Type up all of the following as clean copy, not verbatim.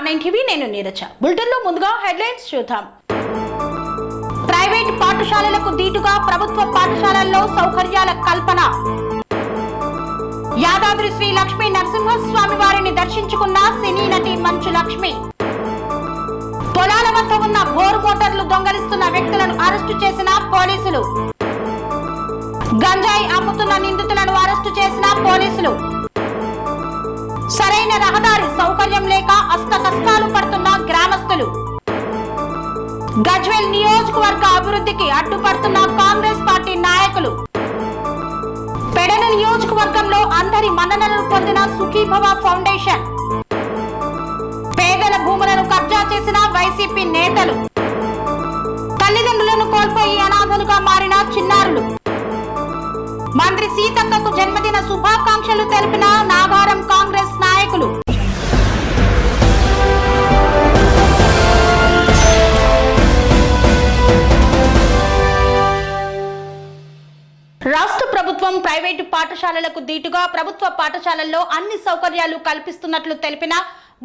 R9 TV నేను నీరజ. బులెటిన్లో ముందుగా హెడ్లైన్స్ చూద్దాం. ప్రైవేట్ పాఠశాలలకు దీటుగా ప్రభుత్వ పాఠశాలల్లో సౌకర్యాల కల్పన. యాదాద్రి శ్రీ లక్ష్మీ నరసింహస్వామి వారిని దర్శించుకున్న సినీ నటి మంచు లక్ష్మి. పొలాల వద్ద ఉన్న బోర్ మోటార్లు దొంగలిస్తున్న వ్యక్తులను అరెస్టు చేసిన పోలీసులు. గంజాయి అమ్ముతున్న నిందితులను అరెస్టు చేసిన పోలీసులు. సరైన రహదారి సౌకర్యం లేక అష్ట కష్టాలు పడుతున్న గ్రామస్తులు. గజ్వేల్ నియోజకవర్గ అభివృద్ధికి అడ్డుపడుతున్న కాంగ్రెస్ పార్టీ నాయకులు. పెడన నియోజకవర్గంలో అందరి మన్ననలను పొందిన సుఖీభవ ఫౌండేషన్. పేదల భూములను కబ్జా చేసిన వైసీపీ నేతలు. తల్లిదండ్రులను కోల్పోయి అనాథలుగా మారిన చిన్నారులు. మంత్రి సీతక్కకు జన్మదిన శుభాకాంక్షలు తెలిపిన నాగారం కాంగ్రెస్ నాయకులు. రాష్ట్ర ప్రభుత్వం ప్రైవేటు పాఠశాలలకు దీటుగా ప్రభుత్వ పాఠశాలల్లో అన్ని సౌకర్యాలు కల్పిస్తున్నట్లు తెలిపిన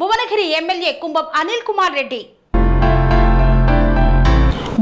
భువనగిరి ఎమ్మెల్యే కుంభం అనిల్ కుమార్ రెడ్డి.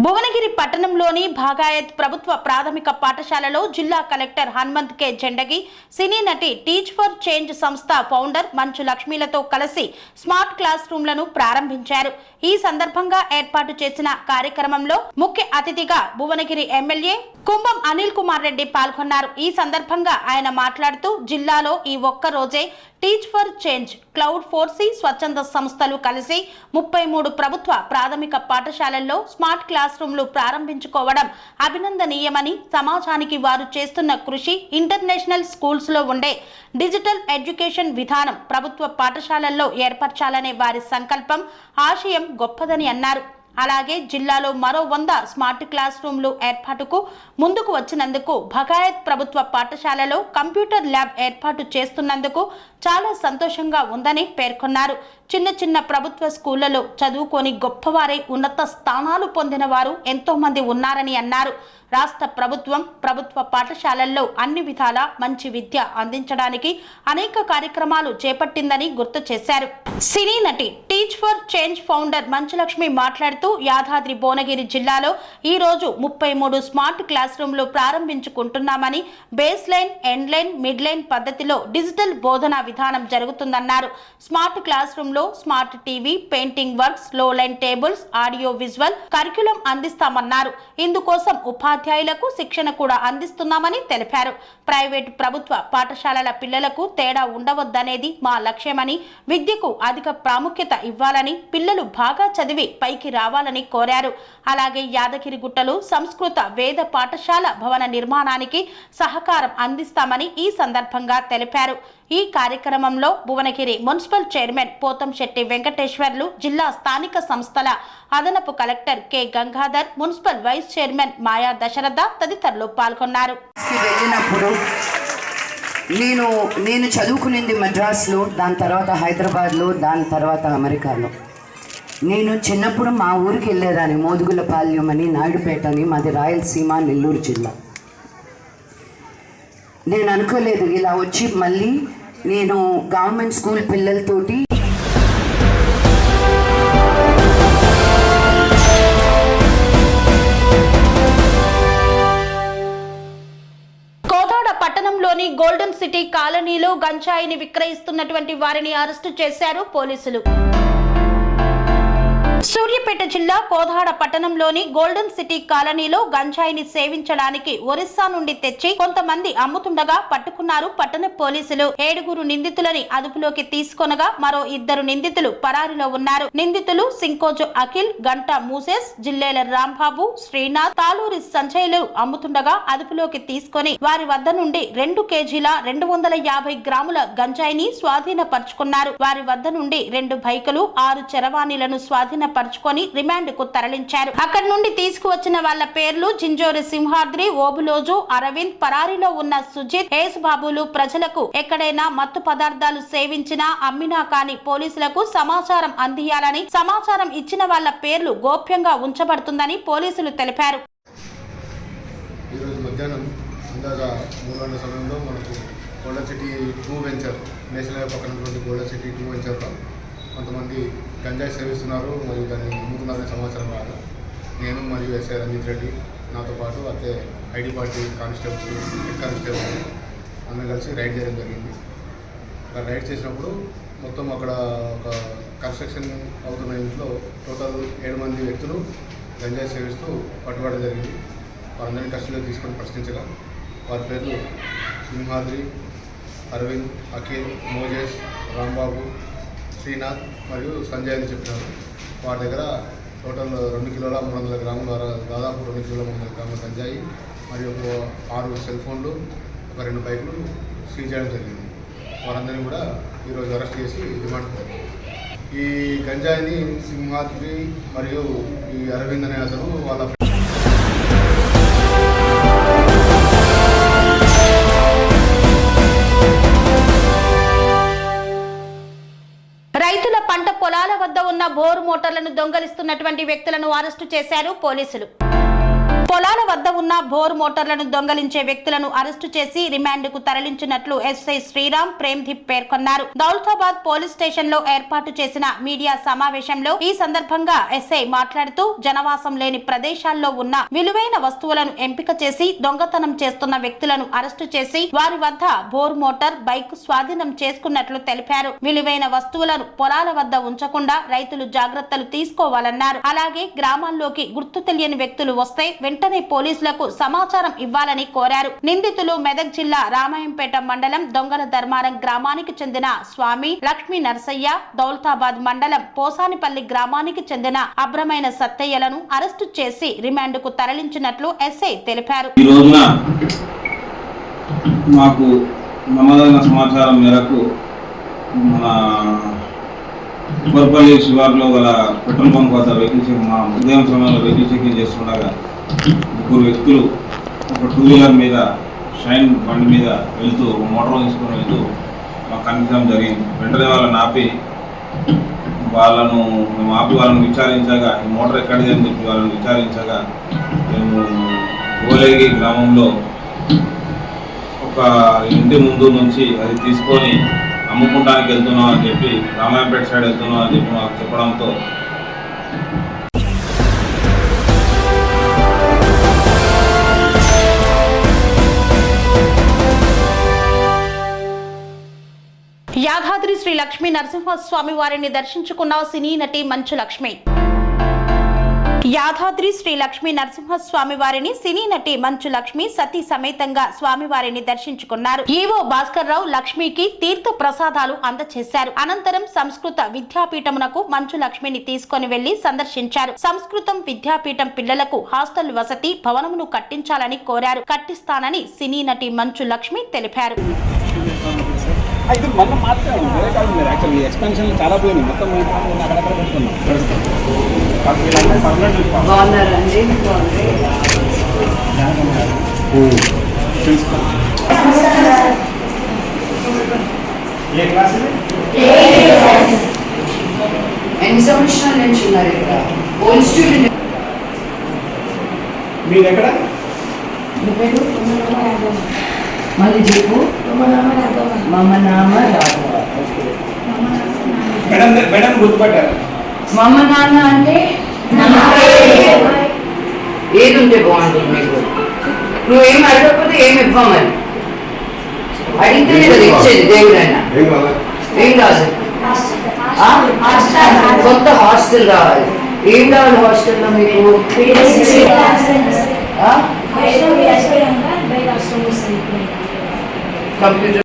భువనగిరి పట్టణంలోని భాగాయత్ ప్రభుత్వ ప్రాథమిక పాఠశాలలో జిల్లా కలెక్టర్ హనుమంత్ కె జెండగి, సినీ నటి టీచ్ ఫర్ చేంజ్ సంస్థ ఫౌండర్ మంచు లక్ష్మిలతో కలిసి స్మార్ట్ క్లాస్ రూమ్లను ప్రారంభించారు. ఈ సందర్భంగా ఏర్పాటు చేసిన కార్యక్రమంలో ముఖ్య అతిథిగా భువనగిరి ఎమ్మెల్యే కుంభం అనిల్ కుమార్ రెడ్డి పాల్గొన్నారు. ఈ సందర్భంగా ఆయన మాట్లాడుతూ జిల్లాలో ఈ ఒక్క రోజే teach for change, cloud foresee స్వచ్ఛంద సంస్థలు కలిసి 33 ప్రభుత్వ ప్రాథమిక పాఠశాలల్లో స్మార్ట్ క్లాస్ రూమ్లు ప్రారంభించుకోవడం అభినందనీయమని, సమాజానికి వారు చేస్తున్న కృషి, ఇంటర్నేషనల్ స్కూల్స్ లో ఉండే డిజిటల్ ఎడ్యుకేషన్ విధానం ప్రభుత్వ పాఠశాలల్లో ఏర్పరచాలనే వారి సంకల్పం, ఆశయం గొప్పదని అన్నారు. అలాగే జిల్లాలో మరో 100 స్మార్ట్ క్లాస్ రూమ్లు ఏర్పాటుకు ముందుకు వచ్చినందుకు, భగాయత్ ప్రభుత్వ పాఠశాలలో కంప్యూటర్ ల్యాబ్ ఏర్పాటు చేస్తున్నందుకు చాలా సంతోషంగా ఉందని పేర్కొన్నారు. చిన్న చిన్న ప్రభుత్వ స్కూళ్లలో చదువుకొని గొప్పవారై ఉన్నత స్థానాలు పొందిన వారు ఎంతో మంది ఉన్నారని అన్నారు. రాష్ట్ర ప్రభుత్వం ప్రభుత్వ పాఠశాలల్లో అన్ని విధాల మంచి విద్య అందించడానికి అనేక కార్యక్రమాలు చేపట్టిందని గుర్తు చేశారు. సినీ నటి teach for change founder Manchu Lakshmi మాట్లాడుతూ, యాదాద్రి భువనగిరి జిల్లాలో ఈ రోజు 33 స్మార్ట్ క్లాస్ రూమ్లు ప్రారంభించుకుంటున్నామని, base line, end line, mid line పద్ధతిలో డిజిటల్ బోధన విధానం జరుగుతుందన్నారు. స్మార్ట్ క్లాస్ రూమ్ లో smart TV, painting works, low line tables, audio visual curriculum అందిస్తామన్నారు. ఇందుకోసం ఉపాధ్యాయులకు శిక్షణ కూడా అందిస్తున్నామని తెలిపారు. ప్రైవేటు ప్రభుత్వ పాఠశాలల పిల్లలకు తేడా ఉండవద్దనేది మా లక్ష్యమని, విద్యకు అధిక ప్రాముఖ్యత ఇవ్వాలని, పిల్లలు బాగా చదివి పైకి రావాలని కోరారు. అలాగే యాదగిరిగుట్టలో సంస్కృత వేద పాఠశాల భవన నిర్మాణానికి సహకారం అందిస్తామని ఈ సందర్భంగా తెలిపారు. ఈ కార్యక్రమంలో భువనగిరి మున్సిపల్ చైర్మన్ పోతంశెట్టి వెంకటేశ్వర్లు, జిల్లా స్థానిక సంస్థల అదనపు collector K Gangadhar, municipal vice chairman Maya Dasharatha తదితరులు పాల్గొన్నారు. నేను చదువుకునింది మద్రాసులో, దాని తర్వాత హైదరాబాద్లో, దాని తర్వాత అమెరికాలో. నేను చిన్నప్పుడు మా ఊరికి వెళ్ళేదాన్ని, మోదుగులపాలెం అని, నాయుడుపేట అని, మాది రాయలసీమ, నెల్లూరు జిల్లా. నేను అనుకోలేదు ఇలా వచ్చి మళ్ళీ నేను గవర్నమెంట్ స్కూల్ పిల్లలతోటి పట్టణంలోని గోల్డెన్ సిటీ కాలనీలో గంజాయిని విక్రయిస్తున్నటువంటి వారిని అరెస్టు చేశారు పోలీసులు. సూర్యాపేట జిల్లా కోదాడ పట్టణంలోని గోల్డెన్ సిటీ కాలనీలో గంజాయిని సేవించడానికి ఒరిస్సా నుండి తెచ్చి కొంతమంది అమ్ముతుండగా పట్టుకున్నారు పట్టణ పోలీసులు. 7 నిందితులని అదుపులోకి తీసుకొనగా మరో 2 నిందితులు పరారిలో ఉన్నారు. నిందితులు సింకోజు అఖిల్, గంట మూసెస్, జిల్లేల రాంబాబు, శ్రీనాథ్, తాలూరి సంజయ్లు అమ్ముతుండగా అదుపులోకి తీసుకొని వారి వద్ద నుండి 2 కేజీల 250 గ్రాముల గంజాయిని స్వాధీనపరుచుకున్నారు. వారి వద్ద నుండి 2 బైకులు, 6 చరవాణీలను స్వాధీనపరుచుకొని రిమాండ్ కు తరలించారు. అక్కడి నుండి తీసుకువచ్చిన వాళ్ల పేర్లు జింజోరి సింహాద్రి, ఓబులోజు, అరవింద్, పరారీలో ఉన్న సుజిత్, ఏసుబాబులు. ప్రజలకు ఎక్కడైనా మత్తు పదార్థాలు సేవించినా, అమ్మినా కానీ పోలీసులకు సమాచారం అందియాలని, సమాచారం ఇచ్చిన వాళ్ల పేర్లు గోప్యంగా ఉంచబడుతుందని పోలీసులు తెలిపారు. Golden city 2 venture, national highway పక్కన గోల్డెన్ సిటీ 2 వెంచర్లో కొంతమంది గంజాయి సేవిస్తున్నారు మరియు దాన్ని అమ్ముతున్నారనే సమాచారం రాగా నేను మరియు ఎస్ఐ రంజిత్ రెడ్డి నాతో పాటు అదే ID party constables head constables అందరం కలిసి రైడ్ చేయడం జరిగింది. అక్కడ రైడ్ చేసినప్పుడు మొత్తం అక్కడ ఒక కన్స్ట్రక్షన్ అవుతున్న ఇంట్లో టోటల్ 7 మంది వ్యక్తులు గంజాయి సేవిస్తూ పట్టుబడడం జరిగింది. వారందరినీ కస్టడీలో తీసుకొని ప్రశ్నించగా వారి పేర్లు సింహాద్రి, అరవింద్, అఖిల్, మోజేష్, రాంబాబు, శ్రీనాథ్ మరియు సంజయ్ అని చెప్పినారు. వారి దగ్గర టోటల్ 2 కిలోల 300 గ్రాముల దాదాపు 2 కిలోల 300 గ్రాముల గంజాయి మరియు ఒక 6 సెల్ ఫోన్లు, ఒక 2 బైకులు సీజ్ చేయడం జరిగింది. వారందరినీ కూడా ఈరోజు అరెస్ట్ చేసి రిమాండ్ పెట్టారు. ఈ గంజాయిని సింహాద్రి మరియు ఈ అరవింద్ అనే అతను వాళ్ళ రైతుల పంట పొలాల వద్ద ఉన్న బోరు మోటార్లను దొంగలిస్తున్నటువంటి వ్యక్తులను అరెస్టు చేశారు పోలీసులు. పొలాల వద్ద ఉన్న బోర్ మోటార్లను దొంగలించే వ్యక్తులను అరెస్టు చేసి రిమాండ్కు తరలించినట్లు ఎస్ఐ శ్రీరామ్ ప్రేమ్దీప్ పేర్కొన్నారు. దౌలతాబాద్ పోలీస్ స్టేషన్ లో ఏర్పాటు చేసిన మీడియా సమావేశంలో ఈ సందర్భంగా ఎస్ఐ మాట్లాడుతూ జనవాసం లేని ప్రదేశాల్లో ఉన్న విలువైన వస్తువులను ఎంపిక చేసి దొంగతనం చేస్తున్న వ్యక్తులను అరెస్టు చేసి వారి వద్ద బోర్ మోటార్, బైక్ స్వాధీనం చేసుకున్నట్లు తెలిపారు. విలువైన వస్తువులను పొలాల వద్ద ఉంచకుండా రైతులు జాగ్రత్తలు తీసుకోవాలన్నారు. అలాగే గ్రామాల్లోకి గుర్తు తెలియని వ్యక్తులు వస్తే వెంటనే పోలీసులకు సమాచారం ఇవ్వాలని కోరారు. నిందితులు మెదక్ జిల్లా రామాయంపేట మండలం దొంగల ధర్మారం గ్రామానికి చెందిన స్వామి, లక్ష్మీ నరసయ్య, దౌలతాబాద్ మండలం పోసానిపల్లి గ్రామానికి చెందిన అబ్రమైన సత్తయ్యలను అరెస్టు చేసి రిమాండ్కు తరలించినట్లు ఎస్ఐ తెలిపారు. ఈ రోజున మాకు నమోదైన సమాచారం మేరకు మన ఉప్పర్పల్లి శివార్లో గల పెట్రోల్ బంక్ వద్ద వెహికల్ చెకింగ్ ఉదయం సమయంలో వెహికల్ చెకింగ్ చేస్తుండగా 3 వ్యక్తులు ఒక 2 వీలర్ మీద షైన్ బండి మీద వెళ్తూ మోటార్ తీసుకొని వెళ్తూ మాకు కనిపించడం జరిగింది. వెంటనే వాళ్ళని ఆపి వాళ్ళను విచారించగా ఈ మోటార్ ఎక్కడిది అని చెప్పి వాళ్ళని విచారించగా మేము గోలేగి గ్రామంలో ఒక ఇంటి ముందు నుంచి అది తీసుకొని అమ్ముకుంటానికి వెళ్తున్నాం అని చెప్పి రామాయంపేట సైడ్ వెళ్తున్నాం అని చెప్పి మాకు చెప్పడంతో యాదాద్రి శ్రీ లక్ష్మీ నరసింహస్వామి వారిని దర్శించుకున్న సినీ నటి మంచు లక్ష్మి. యాదాద్రి శ్రీ లక్ష్మీ నరసింహస్వామి వారిని సినీ నటి మంచు లక్ష్మి సతీ సమేతంగా స్వామివారిని దర్శించుకున్నారు. ఈవో భాస్కర్ రావు లక్ష్మికి తీర్థ ప్రసాదాలు అందజేశారు. అనంతరం సంస్కృత విద్యాపీఠమునకు మంచు లక్ష్మిని తీసుకొని వెళ్లి సందర్శించారు. సంస్కృతం విద్యాపీఠం పిల్లలకు హాస్టల్ వసతి భవనమును కట్టించాలని కోరారు. కట్టిస్తానని సినీ నటి మంచు లక్ష్మి తెలిపారు. ఇది మొన్న మాత్రం వేరే కాదు మీరు యాక్చువల్లీ ఎక్స్పెన్షన్ చాలా పోయింది మొత్తం అక్కడక్కడ పెట్టుకున్నాం. ఎన్ని సంవత్సరాల నుంచి ఉన్నారు ఇక్కడ? Old student. మీరు ఎక్కడ? మళ్ళీ చెప్పు. మమ నామ రాఘవ. మేడం గుర్తుపట్టారు. మమ నాన్న అంటే ఏది ఉంటే బాగుంటుంది మీకు? నువ్వేం అడగకపోతే ఏమి ఇవ్వమని అడిగితేనే కదా ఇచ్చేది దేవుడైనా. ఏం కాదు, కొత్త హాస్టల్ కావాలి. ఏం కావాలి హాస్టల్లో మీకు? కంప్యూటర్.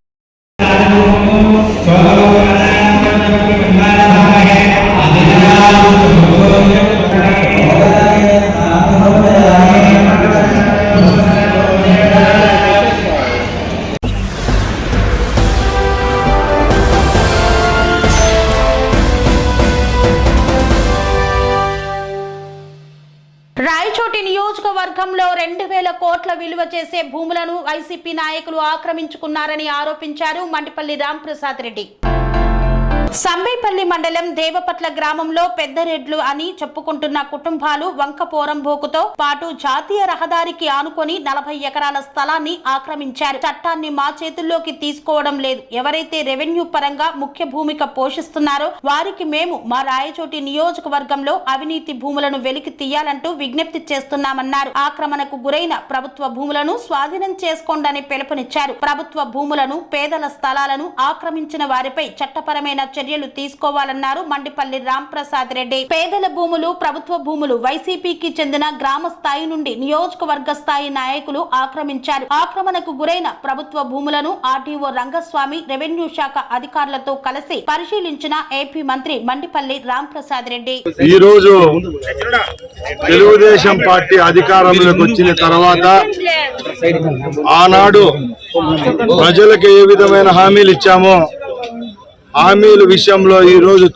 రాయచోటి నియోజకవర్గంలో 2000 కోట్ల విలువ చేసే భూములను వైసీపీ నాయకులు ఆక్రమించుకున్నారని ఆరోపించారు మండిపల్లి రాంప్రసాద్ రెడ్డి. సంబేపల్లి మండలం దేవపట్ల గ్రామంలో పెద్దరెడ్లు అని చెప్పుకుంటున్న కుటుంబాలు వంక పోరంబోకుతో పాటు జాతీయ రహదారికి ఆనుకొని 40 ఎకరాల స్థలాన్ని ఆక్రమించారు. చట్టాన్ని మా చేతుల్లోకి తీసుకోవడం లేదు. ఎవరైతే రెవెన్యూ పరంగా ముఖ్య భూమిక పోషిస్తున్నారో వారికి మేము మా రాయచోటి నియోజకవర్గంలో అవినీతి భూములను వెలికి తీయాలంటూ విజ్ఞప్తి చేస్తున్నామన్నారు. ఆక్రమణకు గురైన ప్రభుత్వ భూములను స్వాధీనం చేసుకోండని పిలుపునిచ్చారు. ప్రభుత్వ భూములను, పేదల స్థలాలను ఆక్రమించిన వారిపై చట్టపరమైన చర్యలు తీసుకోవాలన్నారు మండిపల్లి రాంప్రసాద్ రెడ్డి. పేదల భూములు, ప్రభుత్వ భూములు వైసీపీకి చెందిన గ్రామ స్థాయి నుండి నియోజకవర్గ స్థాయి నాయకులు ఆక్రమించారు. ఆక్రమణకు గురైన ప్రభుత్వ భూములను ఆర్డీఓ రంగస్వామి రెవెన్యూ శాఖ అధికారులతో కలిసి పరిశీలించిన ఏపీ మంత్రి మండిపల్లి రాంప్రసాద్ రెడ్డి. ఈ రోజు తెలుగుదేశం పార్టీ అధికారంలోకి వచ్చిన తర్వాత ఆనాడు ప్రజలకు ఏ విధమైన హామీలు ఇచ్చామో హామీల విషయంలో ఈ రోజు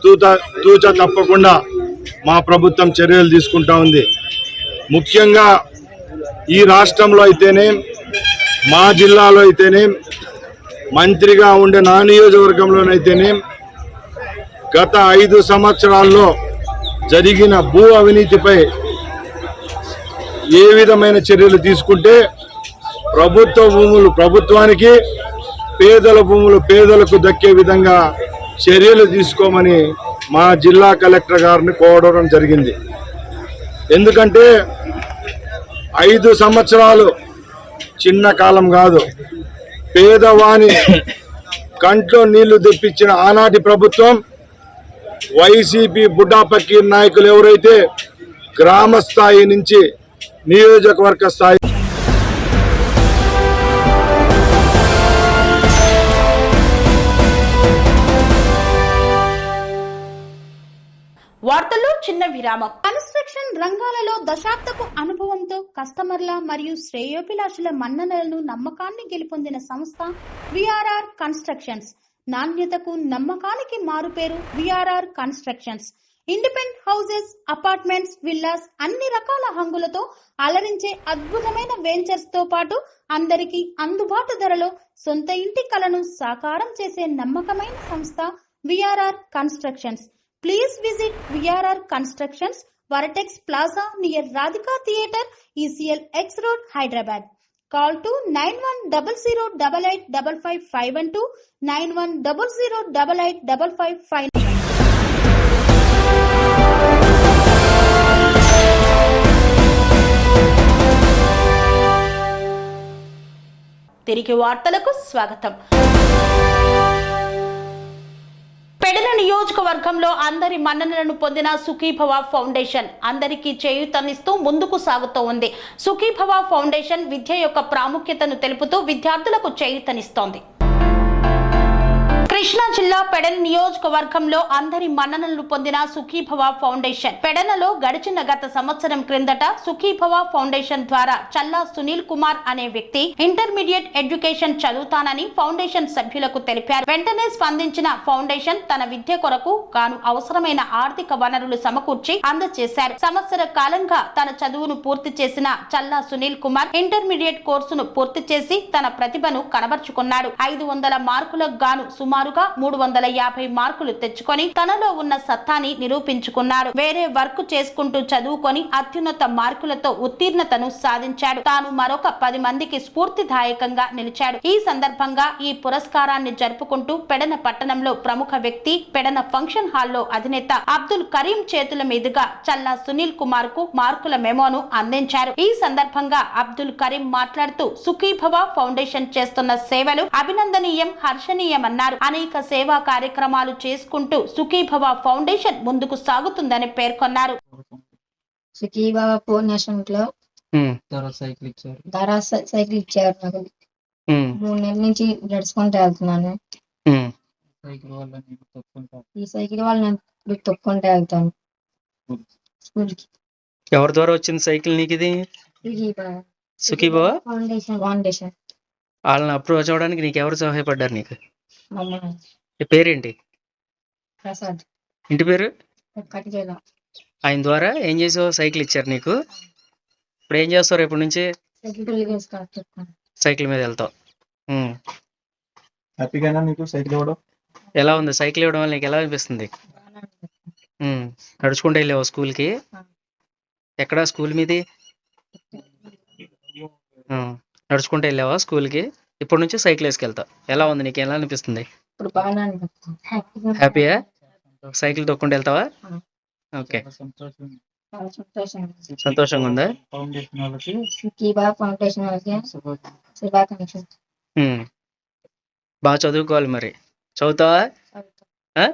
తూచ తప్పకుండా మా ప్రభుత్వం చర్యలు తీసుకుంటా ఉంది. ముఖ్యంగా ఈ రాష్ట్రంలో అయితేనే, మా జిల్లాలో అయితేనే, మంత్రిగా ఉండే నా నియోజకవర్గంలోనైతేనే గత 5 సంవత్సరాల్లో జరిగిన భూ అవినీతిపై ఏ విధమైన చర్యలు తీసుకుంటే ప్రభుత్వ భూములు ప్రభుత్వానికి, పేదల భూములు పేదలకు దక్కే విధంగా చర్యలు తీసుకోమని మా జిల్లా కలెక్టర్ గారిని కోరడం జరిగింది. ఎందుకంటే 5 సంవత్సరాలు చిన్న కాలం కాదు. పేదవాని కంట్లో నీళ్లు తెప్పించిన ఆనాటి ప్రభుత్వం, వైసీపీ బుడ్డా పకీర్ నాయకులు ఎవరైతే గ్రామ స్థాయి నుంచి నియోజకవర్గ స్థాయి వార్తల్లో చిన్న విరామం. కన్స్ట్రక్షన్ రంగాలలో దశాబ్దపు అనుభవంతో కస్టమర్ల మరియు శ్రేయోభిలాషుల మన్ననలను, నమ్మకాన్ని గెలుపొందిన సంస్థ విఆర్ఆర్ కన్స్ట్రక్షన్స్. నాణ్యతకు, నమ్మకానికి మారుపేరు VRR constructions. Independent houses, apartments, villas అన్ని రకాల హంగులతో అలరించే అద్భుతమైన వెంచర్స్ తో పాటు అందరికీ అందుబాటు ధరలో సొంత ఇంటి కలను సాకారం చేసే నమ్మకమైన సంస్థ VRR constructions. Please visit VRR Constructions, Varatex Plaza near Radhika Theatre, ECL X Road, Hyderabad. Call to 9100885551 9100885559. తిరిగి వార్తలకు స్వాగతం. పెడన నియోజకవర్గంలో అందరి మన్ననలను పొందిన సుఖీభవ ఫౌండేషన్ అందరికీ చేయూతనిస్తూ ముందుకు సాగుతూ ఉంది. సుఖీభవ ఫౌండేషన్ విద్య యొక్క ప్రాముఖ్యతను తెలుపుతూ విద్యార్థులకు చేయూతనిస్తోంది. కృష్ణా జిల్లా పెడన నియోజకవర్గంలో అందరి మన్ననలు పొందిన సుఖీభవ ఫౌండేషన్ పెడనలో గడిచిన గత సంవత్సరం క్రిందట సుఖీభవ ఫౌండేషన్ ద్వారా చల్లా సునీల్ కుమార్ అనే వ్యక్తి ఇంటర్మీడియట్ ఎడ్యుకేషన్ చదువుతానని ఫౌండేషన్ సభ్యులకు తెలిపారు. వెంటనే స్పందించిన ఫౌండేషన్ తన విద్య కొరకు గాను అవసరమైన ఆర్థిక వనరులు సమకూర్చి అందజేశారు. సంవత్సర కాలంగా తన చదువును పూర్తి చేసిన చల్లా సునీల్ కుమార్ ఇంటర్మీడియట్ కోర్సును పూర్తి చేసి తన ప్రతిభను కనబరుచుకున్నాడు. 500 మార్కులకు గాను సుమారుగా 350 మార్కులు తెచ్చుకొని తనలో ఉన్న సత్తాని నిరూపించుకున్నాడు. వేరే వర్క్ చేసుకుంటూ చదువుకొని అత్యున్నత మార్కులతో ఉత్తీర్ణతను సాధించాడు. తాను మరొక 10 మందికి స్ఫూర్తిదాయకంగా నిలిచాడు. ఈ సందర్భంగా ఈ పురస్కారాన్ని జరుపుకుంటూ పెడన పట్టణంలో ప్రముఖ వ్యక్తి పెడన ఫంక్షన్ హాల్లో అధినేత అబ్దుల్ కరీం చేతుల మీదుగా చల్లా సునీల్ కుమార్ కు మార్కుల మెమోను అందించారు. ఈ సందర్భంగా అబ్దుల్ కరీం మాట్లాడుతూ సుఖీభవ ఫౌండేషన్ చేస్తున్న సేవలు అభినందనీయం, హర్షణీయమన్నారు. అనేక సేవా కార్యక్రమాలు చేసుకుంటూ సుఖీభవ ఫౌండేషన్ ముందుకు సాగుతుందని పేర్కొన్నారు. సుఖీభవ ఫౌండేషన్ లో సైకిల్ ఇచ్చారు నాకు. 3 నెలల నుంచి నడుచుకుంటూ వెళ్తున్నాను. ఈ సైకిల్ వల్ల నేను తొక్కుంటూ వెళ్తాను స్కూల్ కి. ఎవరి ద్వారా వచ్చింది సైకిల్ నీకు? ఇది సుఖీభవ ఫౌండేషన్ వాళ్ళని అప్రోచ్ అవ్వడానికి నీకు ఎవరు సహాయపడ్డారు? నీకు మమ్మల్ని పేరేంటి? ప్రసాద్. ఇంటి పేరు? కటికేలా. ఆయన ద్వారా ఏం చేసావు? సైకిల్ ఇచ్చారు నీకు. ఇప్పుడు ఏం చేస్తావు రేపటి నుంచి? సైకిల్ సైకిల్ మీద వెళ్తావు. హ్యాపీగా నీకు సైకిల్ ఇవ్వడం? ఎలా ఉంది సైకిల్ ఇవ్వడం వల్ల నీకు ఎలా అనిపిస్తుంది? నడుచుకుంటూ వెళ్ళావు స్కూల్కి? ఎక్కడ స్కూల్ మీది? నడుచుకుంటూ వెళ్ళావా స్కూల్కి? ఇప్పటి నుంచి సైకిల్ వేసుకెళ్తావు. ఎలా ఉంది నీకు? ఎలా అనిపిస్తుంది? ఇప్పుడు బాగానే అనిపిస్తుంది. హ్యాపీయా? సైకిల్ తొక్కుంటూ వెళ్తావా? ఓకే, చాలా సంతోషంగా ఉంది. సంతోషంగా ఉందా? కీబా ఫౌండేషన్ వాళ్ళకి శుభాకాంక్షలు. బాగా చదువుకోవాలి మరి. చదువుతావా? ఆ?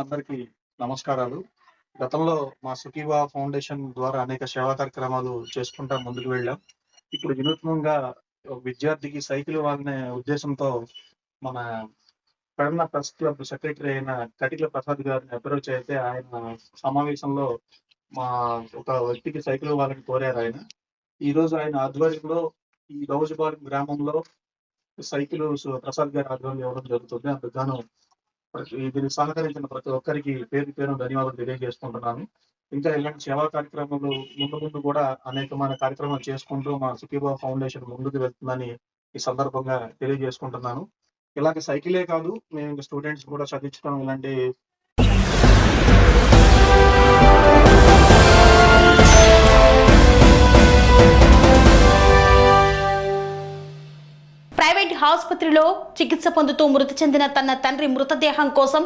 అందరికీ నమస్కారాలు. గతంలో మా సుఖీవా ఫౌండేషన్ ద్వారా అనేక సేవా కార్యక్రమాలు చేసుకుంటా ముందుకు వెళ్ళాం. ఇప్పుడు వినూత్నంగా ఒక విద్యార్థికి సైకిల్ ఇవ్వాలనే ఉద్దేశంతో మన కడన ప్రెస్ క్లబ్ సెక్రటరీ అయిన కటికల ప్రసాద్ గారిని అప్రోచ్ అయితే ఆయన సమావేశంలో మా ఒక వ్యక్తికి సైకిల్ ఇవ్వాలని కోరారు ఆయన. ఈ రోజు ఆయన ఆధ్వర్యంలో ఈ గౌజపాలెం గ్రామంలో సైకిల్ ప్రసాద్ గారి ఆధ్వర్యంలో ఇవ్వడం జరుగుతుంది. అందుకు దీనికి సహకరించిన ప్రతి ఒక్కరికి పేరు పేరు ధన్యవాదాలు తెలియజేసుకుంటున్నాను. ఇంకా ఇలాంటి సేవా కార్యక్రమాలు ముందు కూడా అనేకమైన కార్యక్రమాలు చేసుకుంటూ మా సుఖీబా ఫౌండేషన్ ముందుకు వెళ్తుందని ఈ సందర్భంగా తెలియజేసుకుంటున్నాను. ఇలాంటి సైకిలే కాదు, మేము ఇంకా స్టూడెంట్స్ కూడా చదివించడం ఇలాంటి ప్రైవేట్ ఆసుపత్రిలో చికిత్స పొందుతూ మృతి చెందిన తన తండ్రి మృతదేహం కోసం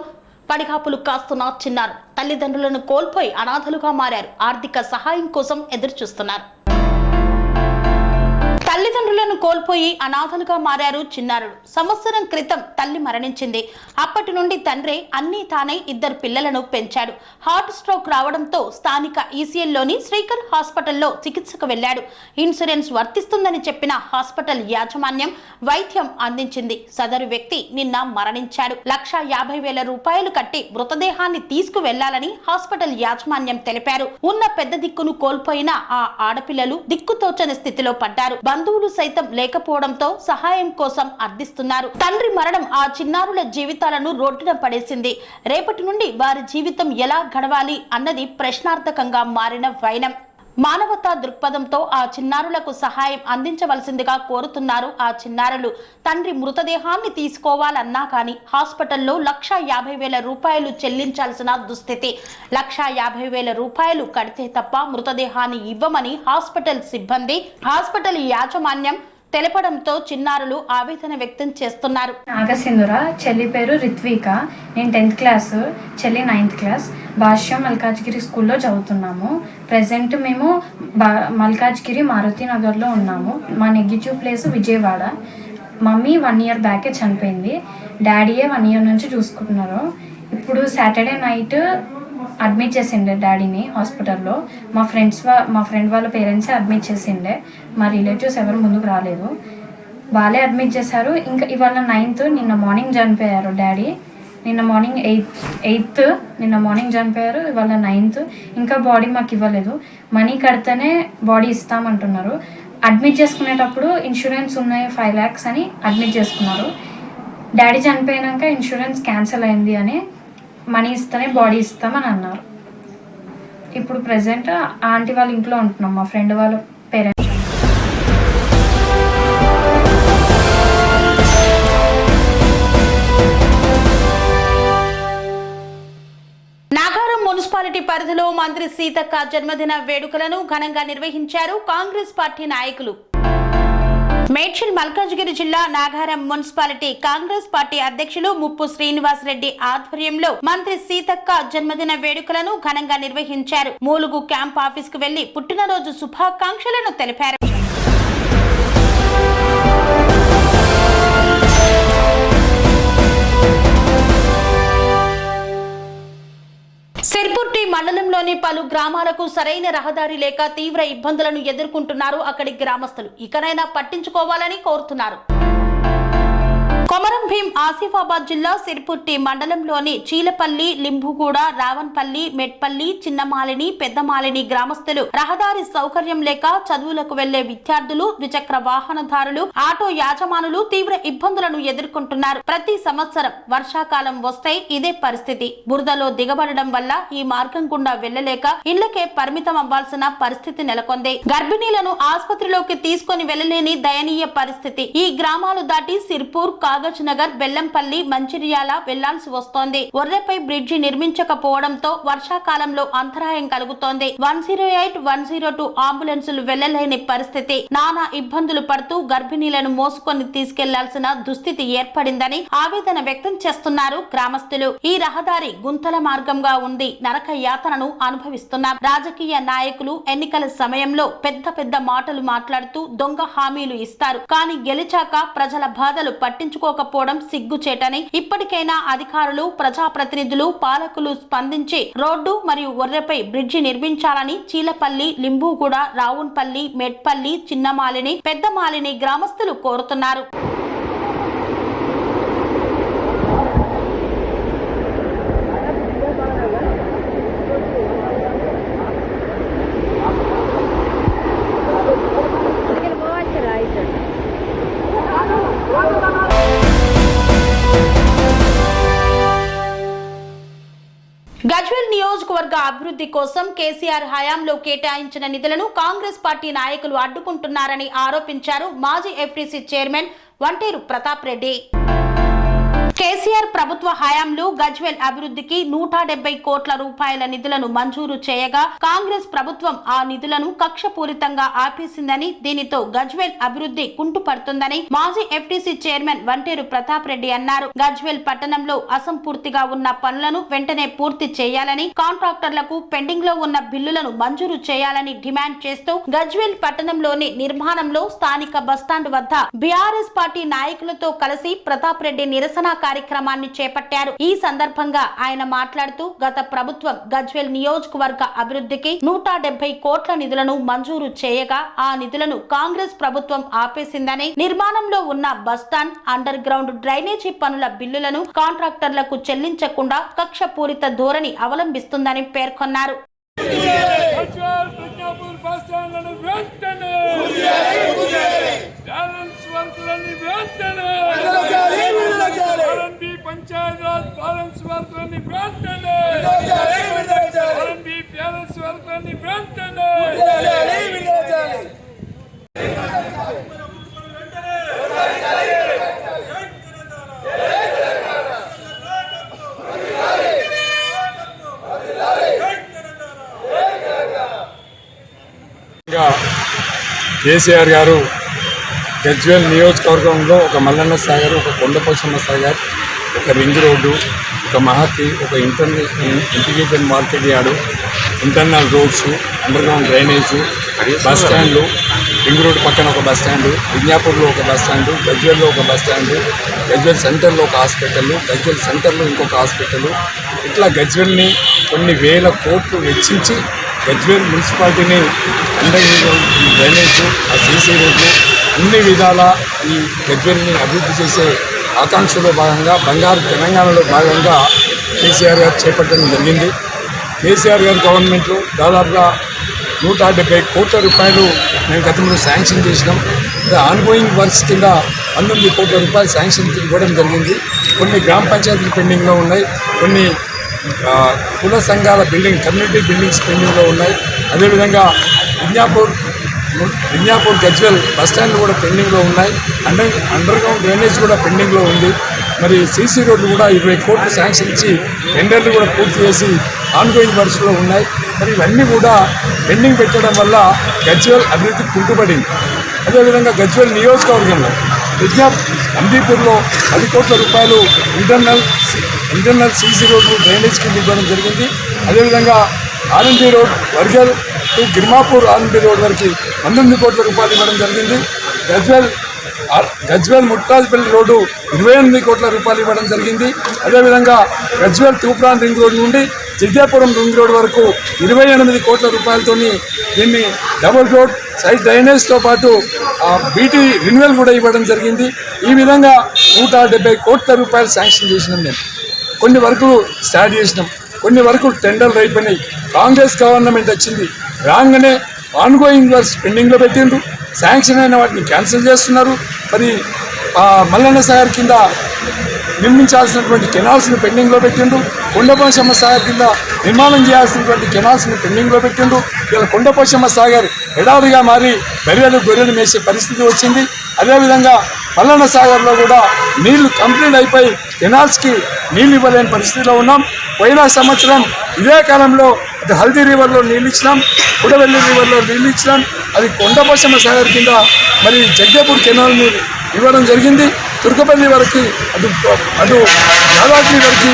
పడిగాపులు కాస్తున్న చిన్నారు తల్లిదండ్రులను కోల్పోయి అనాథలుగా మారారు. ఆర్థిక సహాయం కోసం ఎదురు చూస్తున్నారు. తల్లిదండ్రులను కోల్పోయి అనాథలుగా మారారు చిన్నారులు. సంవత్సరం క్రితం తల్లి మరణించింది. అప్పటి నుండి తండ్రి అన్నీ తానై ఇద్దరు పిల్లలను పెంచాడు. హార్ట్ స్ట్రోక్ రావడంతో స్థానిక ఈసీఎల్లోని శ్రీకర్ హాస్పిటల్లో చికిత్సకు వెళ్లాడు. ఇన్సూరెన్స్ వర్తిస్తుందని చెప్పిన హాస్పిటల్ యాజమాన్యం వైద్యం అందించింది. సదరు వ్యక్తి నిన్న మరణించాడు. 1,50,000 రూపాయలు కట్టి మృతదేహాన్ని తీసుకువెళ్లాలని హాస్పిటల్ యాజమాన్యం తెలిపారు. ఉన్న పెద్ద దిక్కును కోల్పోయిన ఆ ఆడపిల్లలు దిక్కుతోచని స్థితిలో పడ్డారు. బంధువులు సైతం లేకపోవడంతో సహాయం కోసం అర్థిస్తున్నారు. తండ్రి మరణం ఆ చిన్నారుల జీవితాలను రోడ్డున పడేసింది. రేపటి నుండి వారి జీవితం ఎలా గడవాలి అన్నది ప్రశ్నార్థకంగా మారిన వైనం. మానవతా దృక్పథంతో ఆ చిన్నారులకు సహాయం అందించవలసిందిగా కోరుతున్నారు ఆ చిన్నారులు. తండ్రి మృతదేహాన్ని తీసుకోవాలన్నా కానీ హాస్పిటల్లో 1,50,000 రూపాయలు చెల్లించాల్సిన దుస్థితి. 1,50,000 రూపాయలు కడితే తప్ప మృతదేహాన్ని ఇవ్వమని హాస్పిటల్ సిబ్బంది, హాస్పిటల్ యాజమాన్యం తెలపడంతో చిన్నారులు ఆవేదన వ్యక్తం చేస్తున్నారు. నాగసింధుర, చెల్లి పేరు రిత్విక. నేను 10th క్లాస్, చెల్లి 9th క్లాస్. భాష్యం మల్కాజ్గిరి స్కూల్లో చదువుతున్నాము. ప్రజెంట్ మేము మల్కాజ్గిరి మారుతి నగర్లో ఉన్నాము. మా negative place Vijayawada. Mummy 1 year బ్యాకే చనిపోయింది. డాడీయే 1 year నుంచి చూసుకుంటున్నారు. ఇప్పుడు సాటర్డే నైట్ అడ్మిట్ చేసిండే డాడీని హాస్పిటల్లో. మా ఫ్రెండ్ వాళ్ళ పేరెంట్సే అడ్మిట్ చేసిండే. మా రిలేటివ్స్ ఎవరు ముందుకు రాలేదు. వాళ్ళే అడ్మిట్ చేశారు. ఇంకా ఇవాళ 9th, నిన్న మార్నింగ్ చనిపోయారు డాడీ. నిన్న మార్నింగ్ 8th నిన్న మార్నింగ్ చనిపోయారు. ఇవాళ 9th. ఇంకా బాడీ మాకు ఇవ్వలేదు. మనీ కడితేనే బాడీ ఇస్తామంటున్నారు. అడ్మిట్ చేసుకునేటప్పుడు ఇన్సూరెన్స్ ఉన్నాయి 5 lakhs అని అడ్మిట్ చేసుకున్నారు. డాడీ చనిపోయాక ఇన్సూరెన్స్ క్యాన్సిల్ అయింది అని మనీ ఇస్తేనే బాడీ ఇస్తామని అన్నారు. ఇప్పుడు ప్రెసెంట్ ఆంటీ వాళ్ళ ఇంట్లో ఉంటున్నాం, మా ఫ్రెండ్ వాళ్ళ పేరెంట్స్. నాగారం మున్సిపాలిటీ పరిధిలో మంత్రి సీతక్క జన్మదిన వేడుకలను ఘనంగా నిర్వహించారు కాంగ్రెస్ పార్టీ నాయకులు. మేడ్చల్ మల్కాజ్గిరి జిల్లా నాగారం మున్సిపాలిటీ కాంగ్రెస్ పార్టీ అధ్యక్షులు ముప్పు శ్రీనివాస్ రెడ్డి ఆధ్వర్యంలో మంత్రి సీతక్క జన్మదిన వేడుకలను ఘనంగా నిర్వహించారు. మూలుగు క్యాంప్ ఆఫీస్ కు వెళ్లి పుట్టినరోజు శుభాకాంక్షలను తెలిపారు. సిర్పూర్ మండలంలోని పలు గ్రామాలకు సరైన రహదారి లేక తీవ్ర ఇబ్బందులను ఎదుర్కొంటున్నారు అక్కడి గ్రామస్తులు. ఇకనైనా పట్టించుకోవాలని కోరుతున్నారు. కొమరం భీం ఆసిఫాబాద్ జిల్లా సిర్పుర్టి మండలంలోని చీలపల్లి, లింబుగూడ, రావన్పల్లి, మెట్పల్లి, చిన్నమాలిని, పెద్దమాలిని గ్రామస్తులు రహదారి సౌకర్యం లేక చదువులకు వెళ్లే విద్యార్థులు, ద్విచక్ర వాహనదారులు, ఆటో యాజమానులు తీవ్ర ఇబ్బందులను ఎదుర్కొంటున్నారు. ప్రతి సంవత్సరం వర్షాకాలం వస్తే ఇదే పరిస్థితి. బురదలో దిగబడడం వల్ల ఈ మార్గం గుండా వెళ్లలేక ఇళ్లకే పరిమితం అవ్వాల్సిన పరిస్థితి నెలకొంది. గర్భిణీలను ఆసుపత్రిలోకి తీసుకుని వెళ్లలేని దయనీయ పరిస్థితి. ఈ గ్రామాలు దాటి సిర్పూర్, కాగజ్ నగర్, బెల్లంపల్లి, మంచిర్యాల వెళ్లాల్సి వస్తోంది. ఒర్రెపై బ్రిడ్జి నిర్మించకపోవడంతో వర్షాకాలంలో అంతరాయం కలుగుతోంది. 108, 102 అంబులెన్సులు వెళ్లలేని పరిస్థితి. నానా ఇబ్బందులు పడుతూ గర్భిణీలను మోసుకొని తీసుకెళ్లాల్సిన దుస్థితి ఏర్పడిందని ఆవేదన వ్యక్తం చేస్తున్నారు గ్రామస్తులు. ఈ రహదారి గుంతల మార్గంగా ఉంది. నరక యాతనను అనుభవిస్తున్నాం. రాజకీయ నాయకులు ఎన్నికల సమయంలో పెద్ద మాటలు మాట్లాడుతూ దొంగ హామీలు ఇస్తారు. కానీ గెలిచాక ప్రజల బాధలు పట్టించుకోకపోవడం సిగ్గుచేటని, ఇప్పటికైనా అధికారులు, ప్రజాప్రతినిధులు, పాలకులు స్పందించి రోడ్డు మరియు ఒర్రెపై బ్రిడ్జి నిర్మించాలని చీలపల్లి, లింబూగూడ, రావున్పల్లి, మెట్పల్లి, చిన్నమాలిని, పెద్దమాలిని గ్రామస్తులు కోరుతున్నారు. గజ్వేల్ నియోజకవర్గ అభివృద్ధి కోసం కేసీఆర్ హయాంలో కేటాయించిన నిధులను కాంగ్రెస్ పార్టీ నాయకులు అడ్డుకుంటున్నారని ఆరోపించారు మాజీ ఎఫ్టీసీ చైర్మన్ వంటేరు ప్రతాప్ రెడ్డి. కేసీఆర్ ప్రభుత్వ హయాంలో గజ్వేల్ అభివృద్ధికి 170 కోట్ల రూపాయల నిధులను మంజూరు చేయగా కాంగ్రెస్ ప్రభుత్వం ఆ నిధులను కక్షపూరితంగా ఆపేసిందని, దీనితో గజ్వేల్ అభివృద్ధి కుంటుపడుతుందని మాజీ ఎఫ్టీసీ చైర్మన్ వంటేరు ప్రతాప్ రెడ్డి అన్నారు. గజ్వేల్ పట్టణంలో అసంపూర్తిగా ఉన్న పనులను వెంటనే పూర్తి చేయాలని, కాంట్రాక్టర్లకు పెండింగ్ లో ఉన్న బిల్లులను మంజూరు చేయాలని డిమాండ్ చేస్తూ గజ్వేల్ పట్టణంలోని నిర్మాణంలో స్థానిక బస్టాండ్ వద్ద బీఆర్ఎస్ పార్టీ నాయకులతో కలిసి ప్రతాప్ రెడ్డి నిరసన కార్యక్రమాన్ని చేపట్టారు. ఈ సందర్భంగా ఆయన మాట్లాడుతూ గత ప్రభుత్వం గజ్వేల్ నియోజకవర్గ అభివృద్ధికి 170 కోట్ల నిధులను మంజూరు చేయగా ఆ నిధులను కాంగ్రెస్ ప్రభుత్వం ఆపేసిందని, నిర్మాణంలో ఉన్న బస్టాండ్, అండర్ గ్రౌండ్ డ్రైనేజీ పనుల బిల్లులను కాంట్రాక్టర్లకు చెల్లించకుండా కక్షపూరిత ధోరణి అవలంబిస్తుందని పేర్కొన్నారు. పంచాయతీరాజ్ బ్యాలెన్స్ వర్కులని వెంటనే బ్యాలెన్స్ వర్కులని వెంటనే కేసీఆర్ గారు గజ్వేల్ నియోజకవర్గంలో ఒక మల్లన్న సాగర్, ఒక కొండపోచమ్మ సాగర్, ఒక రింగ్ రోడ్డు, ఒక మహతి, ఒక integrated market yard, internal roads, underground drainage, bus స్టాండ్లు, రింగ్ రోడ్డు పక్కన ఒక బస్ స్టాండు, విజ్ఞాపూర్లో ఒక బస్ స్టాండు, గజ్వేల్లో ఒక బస్ స్టాండు, గజ్వేల్ సెంటర్లో ఒక హాస్పిటల్, గజ్వేల్ సెంటర్లో ఇంకొక హాస్పిటల్, ఇట్లా గజ్వేల్ని కొన్ని వేల కోట్లు వెచ్చించి గజ్వేల్ మున్సిపాలిటీని అండర్ గ్రౌండ్ డ్రైనేజ్, ఆ సీసీ రోడ్లు అన్ని విధాల ఈ గజ్వేల్ని అభివృద్ధి చేసే ఆకాంక్షలో భాగంగా బంగారు తెలంగాణలో భాగంగా కేసీఆర్ గారు చేపట్టడం జరిగింది. కేసీఆర్ గారి గవర్నమెంట్లో దాదాపుగా 170 కోట్ల రూపాయలు మేము గతంలో శాంక్షన్ చేసినాం. ఆన్గోయింగ్ వర్క్స్ కింద 19 కోట్ల రూపాయలు శాంక్షన్ ఇవ్వడం జరిగింది. కొన్ని గ్రామ పంచాయతీలు పెండింగ్లో ఉన్నాయి, కొన్ని కుల సంఘాల కమ్యూనిటీ బిల్డింగ్స్ పెండింగ్లో ఉన్నాయి. అదేవిధంగా విజ్ఞాపూర్ గజ్వేల్ బస్టాండ్లు కూడా పెండింగ్లో ఉన్నాయి. అండర్ గ్రౌండ్ డ్రైనేజ్ కూడా పెండింగ్లో ఉంది. మరి సీసీ రోడ్లు కూడా 20 కోట్లు శాంక్షన్ ఇచ్చి టెండర్లు కూడా పూర్తి చేసి ఆన్గోయింగ్ వర్క్స్లో ఉన్నాయి. మరి ఇవన్నీ కూడా పెండింగ్ పెట్టడం వల్ల గజ్వేల్ అభివృద్ధి కుంటుపడింది. అదేవిధంగా గజ్వేల్ నియోజకవర్గంలో అంబీపూర్లో 10 కోట్ల రూపాయలు ఇంటర్నల్ సీసీ రోడ్లు డ్రైనేజ్ కింద ఇవ్వడం జరిగింది. అదేవిధంగా R&B road Wargal to Girmapur R&B road వరకు 19 కోట్ల రూపాయలు ఇవ్వడం జరిగింది. గజ్వేల్ ముట్టాజ్పల్లి రోడ్డు 28 కోట్ల రూపాయలు ఇవ్వడం జరిగింది. అదేవిధంగా గజ్వేల్ తూప్రాన్ రింగ్ రోడ్ నుండి జిద్యాపురం రింగ్ రోడ్ వరకు 28 కోట్ల రూపాయలతో దీన్ని డబుల్ రోడ్ సైడ్ డ్రైనేజ్తో పాటు బీటీ రిన్యువల్ కూడా ఇవ్వడం జరిగింది. ఈ విధంగా 170 కోట్ల రూపాయలు శాంక్షన్ చేసినాం. మేము కొన్ని వరకు స్టార్ట్ చేసినాం, కొన్ని వరకు టెండర్లు అయిపోయినాయి. కాంగ్రెస్ గవర్నమెంట్ వచ్చింది రాగానే ఆన్గోయింగ్ వర్క్స్ పెండింగ్లో పెట్టిండ్రు, శాంక్షన్ అయిన వాటిని క్యాన్సిల్ చేస్తున్నారు. మరి మల్లన్న సాగర్ కింద నిర్మించాల్సినటువంటి కెనాల్స్ని పెండింగ్లో పెట్టిండు, కొండపోచమ్మ సాగర్ కింద నిర్మాణం చేయాల్సినటువంటి కెనాల్స్ని పెండింగ్లో పెట్టిండు. ఇలా కొండపోచమ్మ సాగర్ ఎడారిగా మారి బర్రెలు గొర్రెలు మేసే పరిస్థితి వచ్చింది. అదేవిధంగా మల్లన్న సాగర్లో కూడా నీళ్లు కంప్లీట్ అయిపోయి కెనాల్స్కి నీళ్ళు ఇవ్వలేని పరిస్థితిలో ఉన్నాం. పోయిన సంవత్సరం ఇదే కాలంలో అది హల్దీ రివర్లో నీళ్ళు ఇచ్చినాం, కుడవెల్లి రివర్లో నీళ్ళు ఇచ్చినాం. అది కొండపోచమ్మ సాగర్ కింద మరి జగ్గేపూర్ కెనాల్ నీరు ఇవ్వడం జరిగింది. తుర్కపల్లి వరకు అటు యాదాద్రి వరకు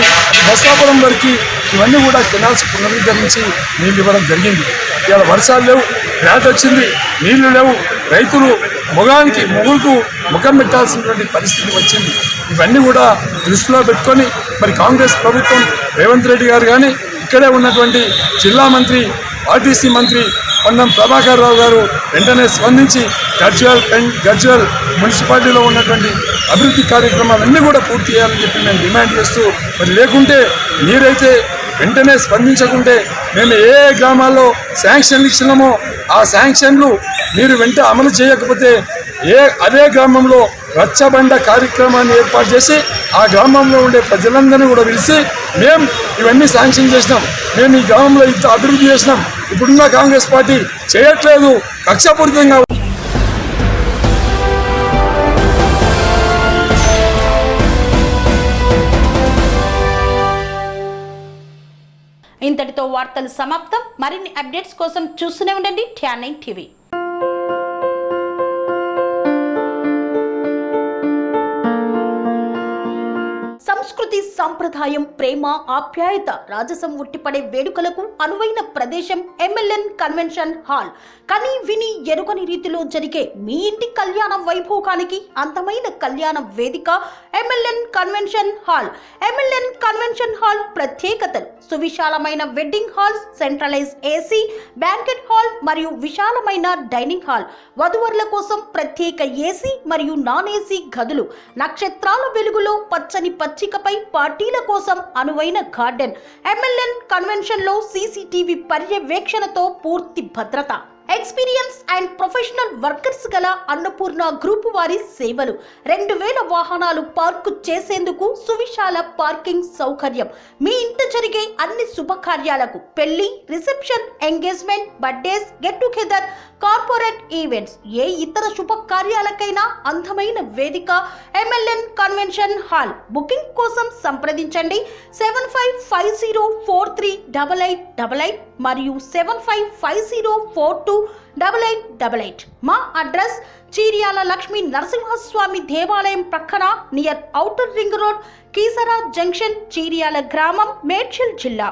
బస్వాపురం వరకు ఇవన్నీ కూడా కెనాల్స్ పునరుద్ధరించి నీళ్ళు ఇవ్వడం జరిగింది. ఇవాళ వర్షాలు లేవు, రేట్ వచ్చింది, నీళ్లు లేవు, రైతులు మొగులకు ముఖం పెట్టాల్సినటువంటి పరిస్థితి వచ్చింది. ఇవన్నీ కూడా దృష్టిలో పెట్టుకొని మరి కాంగ్రెస్ ప్రభుత్వం రేవంత్ రెడ్డి గారు కానీ ఇక్కడే ఉన్నటువంటి జిల్లా మంత్రి ఆర్టీసీ మంత్రి పొన్నం ప్రభాకర్ రావు గారు వెంటనే స్పందించి గజ్వేల్ మున్సిపాలిటీలో ఉన్నటువంటి అభివృద్ధి కార్యక్రమాలన్నీ కూడా పూర్తి చేయాలని చెప్పి మేము డిమాండ్ చేస్తూ మరి లేకుంటే మీరైతే వెంటనే స్పందించకుంటే మేము ఏ గ్రామాల్లో శాంక్షన్లు ఇచ్చినామో ఆ శాంక్షన్లు మీరు వెంట అమలు చేయకపోతే అదే గ్రామంలో రచ్చబండ కార్యక్రమాన్ని ఏర్పాటు చేసి ఆ గ్రామంలో ఉండే ప్రజలందరినీ కూడా పిలిచి మేము ఇవన్నీ శాంక్షన్ చేసినాం, మేము ఈ గ్రామంలో ఇంత అభివృద్ధి చేసినాం, ఇప్పుడున్న కాంగ్రెస్ పార్టీ చేయట్లేదు, కక్షపూరితంగా. ఇంతటితో వార్తలు సమాప్తం. మరిన్ని అప్డేట్స్ కోసం చూస్తూనే ఉండండి TN9 టీవీ. సంస్కృతి, సంప్రదాయం, ప్రేమ, ఆప్యాయత, రాజసం ఉట్టిపడే వేడుకలకు అనువైన ప్రదేశం MLN కన్వెన్షన్ హాల్. కని విని ఎరుగని రీతిలో జరిగే మీ ఇంటి కళ్యాణ వైభోగానికి అందమైన కళ్యాణ వేదిక MLN convention hall. MLN convention hall ప్రత్యేకతలు: సువిశాలమైన wedding halls, centralise AC banquet hall మరియు విశాలమైన డైనింగ్ హాల్, వధువరుల కోసం ప్రత్యేక AC మరియు నాన్ AC గదులు, నక్షత్రాల వెలుగులో పచ్చని పచ్చికపై పార్టీల కోసం అనువైన గార్డెన్. MLN కన్వెన్షన్ లో CCTV పర్యవేక్షణతో పూర్తి భద్రత. ఎక్స్పీరియన్స్ అండ్ ప్రొఫెషనల్ వర్కర్స్ గల అన్నపూర్ణ గ్రూప్ వారి సేవలు. 2000 వాహనాలు పార్కు చేసేందుకు సువిశాల పార్కింగ్ సౌకర్యం. మీ ఇంట జరిగే అన్ని శుభకార్యాలకు, పెళ్లి, reception, engagement, birthdays, get together, corporate events, ఏ ఇతర శుభకార్యాలకైనా అందమైన వేదిక MLN కన్వెన్షన్ హాల్. బుకింగ్ కోసం సంప్రదించండి 7550438888 మరియు 7550428888. మా అడ్రస్ చీర్యాల లక్ష్మీ నరసింహస్వామి దేవాలయం ప్రక్కన, near outer ring road, Keesara junction, Cheeryal గ్రామం, మేడ్చల్ జిల్లా.